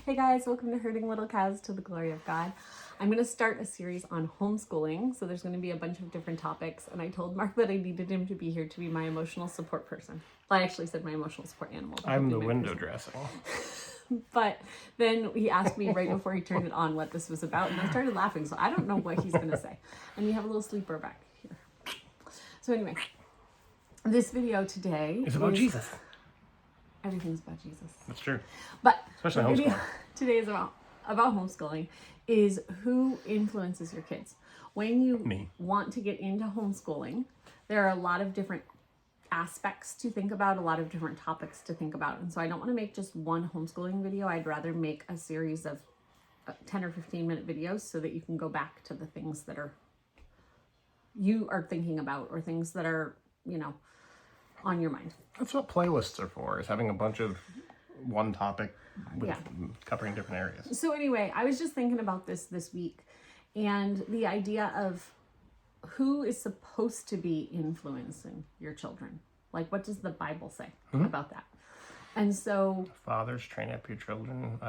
Hey guys, welcome to Herding Little Cows to the Glory of God. I'm going to start a series on homeschooling, so there's going to be a bunch of different topics, and I told Mark that I needed him to be here to be my emotional support person. Well, I actually said my emotional support animal. I'm the window dressing. But then he asked me right before he turned it on what this was about, and I started laughing, so I don't know what he's going to say. And we have a little sleeper back here. So anyway, this video today It's about Jesus. Everything's about Jesus. That's true. But Especially the video homeschooling. today is about homeschooling is who influences your kids. When you want to get into homeschooling, there are a lot of different aspects to think about, a lot of different topics to think about. And so I don't want to make just one homeschooling video. I'd rather make a series of 10 or 15 minute videos so that you can go back to the things that you are thinking about or things that are, on your mind. That's what playlists are for, is having a bunch of one topic with covering different areas. So anyway, I was just thinking about this week and the idea of who is supposed to be influencing your children. Like, what does the Bible say about that? And so... Fathers, train up your children.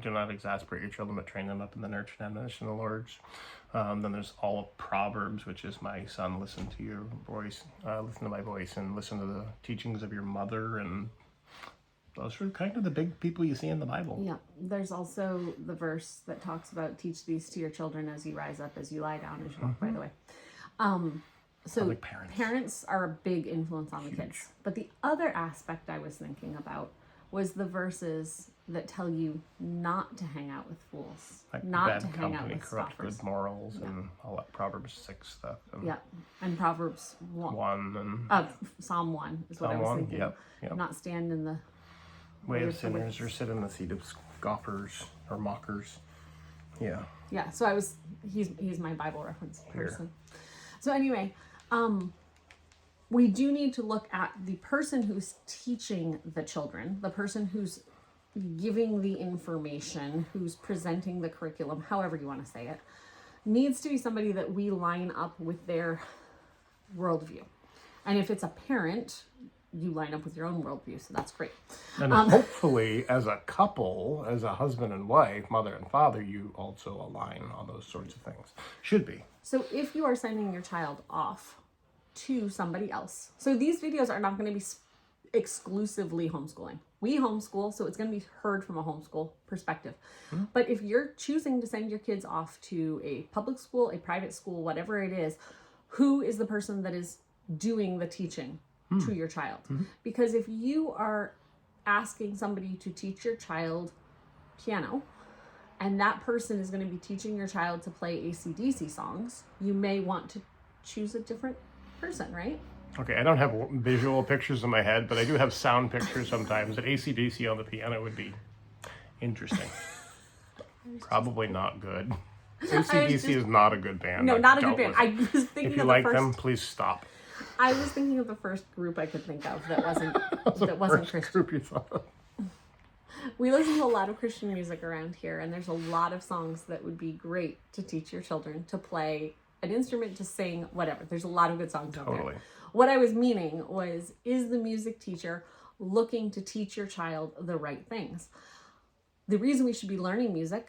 Do not exasperate your children, but train them up in the nurture and admonition of the Lord. Then there's all of Proverbs, which is, my son, listen to your voice, listen to my voice, and listen to the teachings of your mother. And those are kind of the big people you see in the Bible. Yeah. There's also the verse that talks about teach these to your children as you rise up, as you lie down, as you walk, by the way. So like parents are a big influence on the kids. But the other aspect I was thinking about was the verses that tell you not to hang out with fools, like not to bad hang out company, with corrupt scoffers. good morals, and all that Proverbs 6 stuff. And Proverbs 1. And Psalm 1 is what I Psalm was 1, thinking. yep. Not stand in the way of sinners or sit in the seat of scoffers or mockers. Yeah. Yeah, so he's my Bible reference person. So anyway, we do need to look at the person who's teaching the children, the person who's giving the information, who's presenting the curriculum, however you want to say it, needs to be somebody that we line up with their worldview. And if it's a parent, you line up with your own worldview, so that's great. And hopefully, as a couple, as a husband and wife, mother and father, you also align on those sorts of things. Should be. So if you are sending your child off to somebody else, so these videos are not going to be exclusively homeschooling. We homeschool, so it's going to be heard from a homeschool perspective. But if you're choosing to send your kids off to a public school, a private school, whatever it is, who is the person that is doing the teaching to your child? Because if you are asking somebody to teach your child piano, and that person is going to be teaching your child to play AC/DC songs, you may want to choose a different person, right? Okay, I don't have visual pictures in my head, but I do have sound pictures sometimes. That AC/DC on the piano would be interesting. Probably not good. AC/DC is not a good band. No, not a good band. I was thinking if you like them, please stop. I was thinking of the first group I could think of that wasn't Christian. Group you thought. We listen to a lot of Christian music around here, and there's a lot of songs that would be great to teach your children to play an instrument, to sing, whatever. There's a lot of good songs out there. What I was meaning was, is the music teacher looking to teach your child the right things? The reason we should be learning music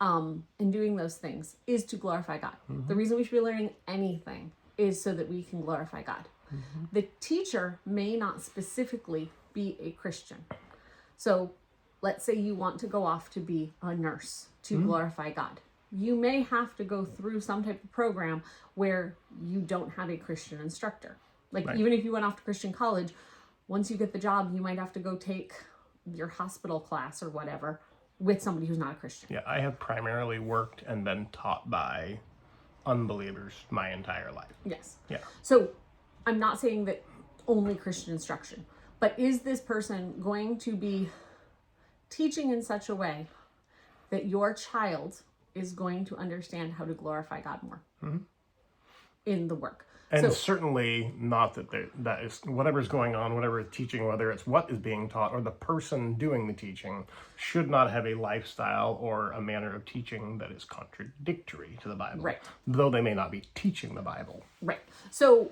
and doing those things is to glorify God. The reason we should be learning anything is so that we can glorify God. The teacher may not specifically be a Christian. So let's say you want to go off to be a nurse to glorify God. You may have to go through some type of program where you don't have a Christian instructor. Even if you went off to Christian college, once you get the job, you might have to go take your hospital class or whatever with somebody who's not a Christian. Yeah, I have primarily worked and been taught by unbelievers my entire life. Yes. Yeah. So I'm not saying that only Christian instruction, but is this person going to be teaching in such a way that your child is going to understand how to glorify God more in the work? And certainly not that is whatever's going on, whatever is teaching, whether it's what is being taught or the person doing the teaching, should not have a lifestyle or a manner of teaching that is contradictory to the Bible. Right. Though they may not be teaching the Bible. Right. So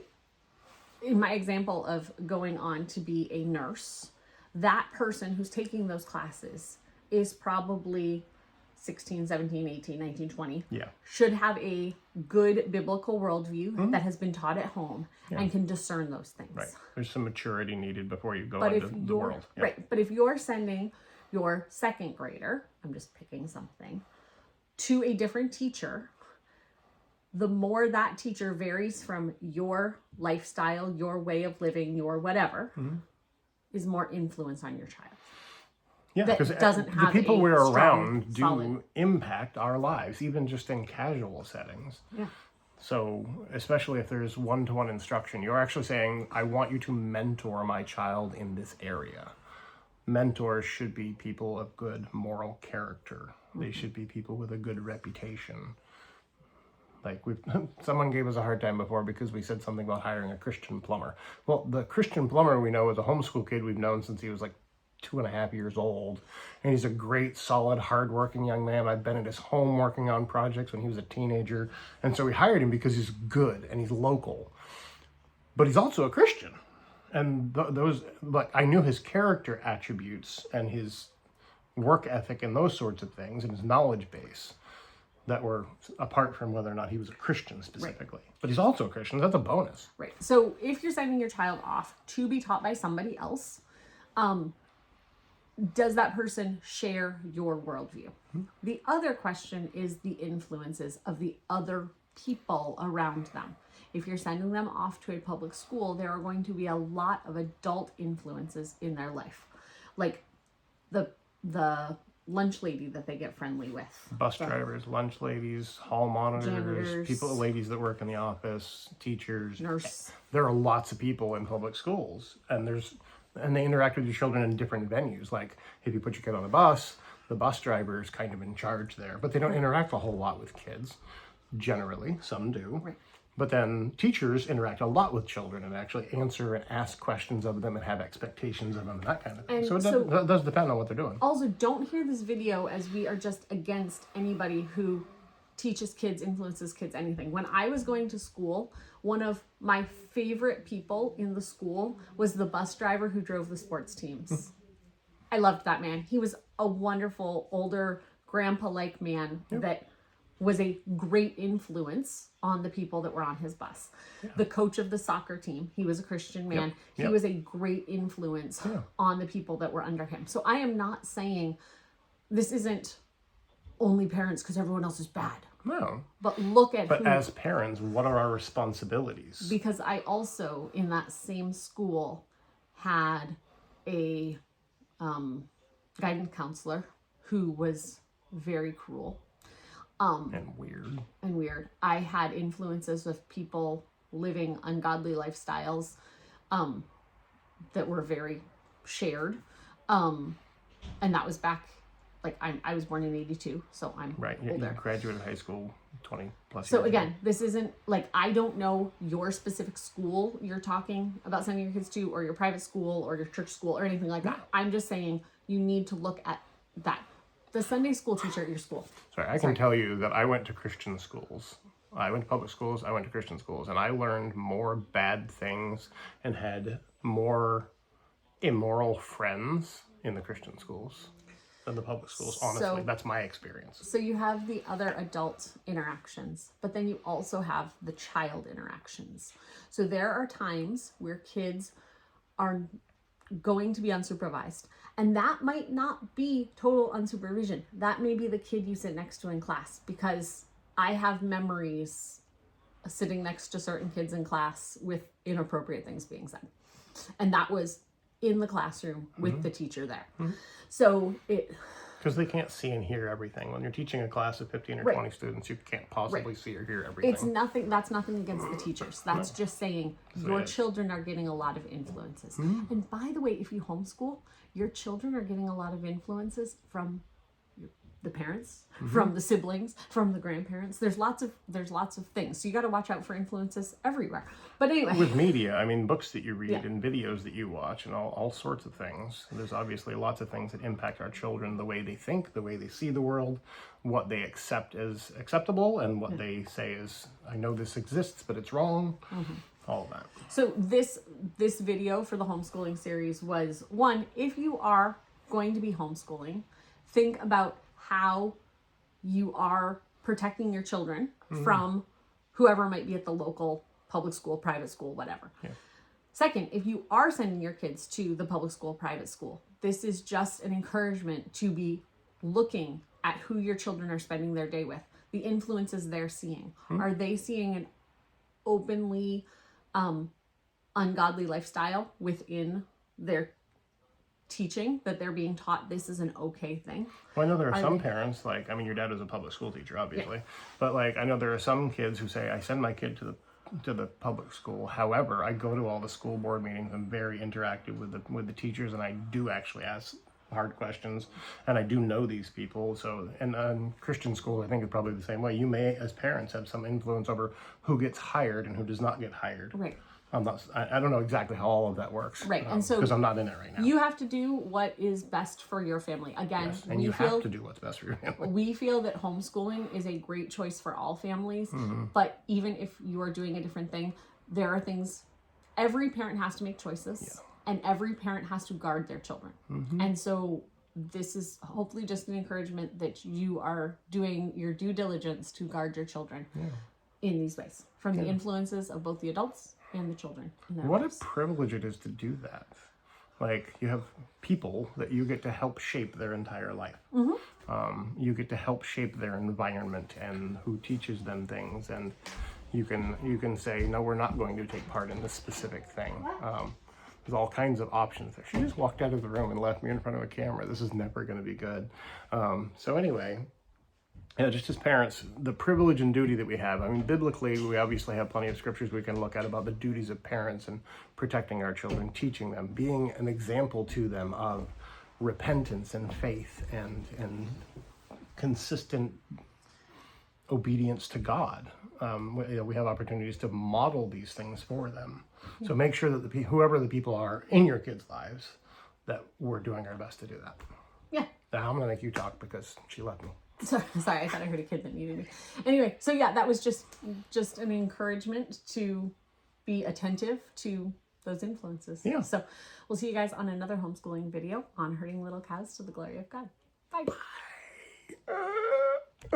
in my example of going on to be a nurse, that person who's taking those classes is probably 16, 17, 18, 19, 20, yeah, should have a good biblical worldview that has been taught at home and can discern those things. right. There's some maturity needed before you go But into if the you're, world. Yeah. right, but if you're sending your second grader, I'm just picking something, to a different teacher, the more that teacher varies from your lifestyle, your way of living, your whatever, is more influence on your child. Yeah, because the people we're around do impact our lives, even just in casual settings. Yeah. So, especially if there's one-to-one instruction, you're actually saying, I want you to mentor my child in this area. Mentors should be people of good moral character. They should be people with a good reputation. Like someone gave us a hard time before because we said something about hiring a Christian plumber. Well, the Christian plumber we know is a homeschool kid we've known since he was like 2.5 years old. And he's a great, solid, hardworking young man. I've been at his home working on projects when he was a teenager. And so we hired him because he's good and he's local. But he's also a Christian. And but I knew his character attributes and his work ethic and those sorts of things and his knowledge base that were apart from whether or not he was a Christian specifically. Right. But he's also a Christian. That's a bonus. Right. So if you're sending your child off to be taught by somebody else, does that person share your worldview? Mm-hmm. The other question is the influences of the other people around them. If you're sending them off to a public school, there are going to be a lot of adult influences in their life. Like the lunch lady that they get friendly with. Bus drivers, lunch ladies, hall monitors, janitors, ladies that work in the office, teachers. Nurse. There are lots of people in public schools, and they interact with your children in different venues. Like if you put your kid on a bus, the bus driver is kind of in charge there, but they don't interact a whole lot with kids. Generally, some do. Right. But then teachers interact a lot with children and actually answer and ask questions of them and have expectations of them and that kind of thing. And so it does depend on what they're doing. Also, don't hear this video as we are just against anybody who teaches kids, influences kids, anything. When I was going to school, one of my favorite people in the school was the bus driver who drove the sports teams. I loved that man. He was a wonderful, older, grandpa-like man that was a great influence on the people that were on his bus. Yeah. The coach of the soccer team, he was a Christian man. He was a great influence on the people that were under him. So I am not saying this isn't only parents because everyone else is bad. No. But look at as parents, what are our responsibilities? Because I also, in that same school, had a guidance counselor who was very cruel. And weird. I had influences with people living ungodly lifestyles that were very shared. And that was back, like I was born in 82, so I'm older. You graduated high school 20 plus years So again, this isn't, like, I don't know your specific school you're talking about sending your kids to, or your private school, or your church school, or anything like that. I'm just saying you need to look at that. The Sunday school teacher at your school. I can tell you that I went to Christian schools. I went to public schools, I went to Christian schools, and I learned more bad things and had more immoral friends in the Christian schools than the public schools, honestly. That's my experience. So you have the other adult interactions, but then you also have the child interactions. So there are times where kids are going to be unsupervised. And that might not be total unsupervision. That may be the kid you sit next to in class, because I have memories sitting next to certain kids in class with inappropriate things being said. And that was in the classroom with the teacher there. So because they can't see and hear everything. When you're teaching a class of 15 or 20 students, you can't possibly see or hear everything. That's nothing against the teachers. That's just saying your children are getting a lot of influences. And by the way, if you homeschool, your children are getting a lot of influences from the parents, from the siblings, from the grandparents. There's lots of things. So you got to watch out for influences everywhere. But anyway, with media, I mean, books that you read and videos that you watch and all sorts of things. There's obviously lots of things that impact our children, the way they think, the way they see the world, what they accept as acceptable, and what they say is, I know this exists, but it's wrong. All of that. So this video for the homeschooling series was, one, if you are going to be homeschooling, think about how you are protecting your children from whoever might be at the local public school, private school, whatever. Yeah. Second, if you are sending your kids to the public school, private school, this is just an encouragement to be looking at who your children are spending their day with, the influences they're seeing. Are they seeing an openly ungodly lifestyle within their teaching, that they're being taught this is an okay thing? Well, I know there are some parents, like, I mean, your dad was a public school teacher, obviously, but like, I know there are some kids who say, I send my kid to the public school. However, I go to all the school board meetings. I'm very interactive with the teachers, and I do actually ask hard questions, and I do know these people. So, and Christian school, I think, is probably the same way. You may, as parents, have some influence over who gets hired and who does not get hired. Right. I don't know exactly how all of that works. Right. And so, because I'm not in it right now. You have to do what is best for your family. Again, yes, and you have to do what's best for your family. We feel that homeschooling is a great choice for all families, but even if you are doing a different thing, there are things, every parent has to make choices, and every parent has to guard their children. And so this is hopefully just an encouragement that you are doing your due diligence to guard your children in these ways, from the influences of both the adults and the children. What a privilege it is to do that. Like, you have people that you get to help shape their entire life. You get to help shape their environment and who teaches them things, and you can say, no, we're not going to take part in this specific thing. There's all kinds of options there. She just walked out of the room and left me in front of a camera. This is never going to be good. So anyway, just as parents, the privilege and duty that we have. I mean, biblically, we obviously have plenty of scriptures we can look at about the duties of parents and protecting our children, teaching them, being an example to them of repentance and faith and consistent obedience to God. We have opportunities to model these things for them. So make sure that whoever the people are in your kids' lives, that we're doing our best to do that. Yeah. Now I'm going to make you talk because she left me. Sorry, I thought I heard a kid that needed me. Anyway, so yeah, that was just an encouragement to be attentive to those influences. Yeah. So we'll see you guys on another homeschooling video on herding little cows to the glory of God. Bye. Bye.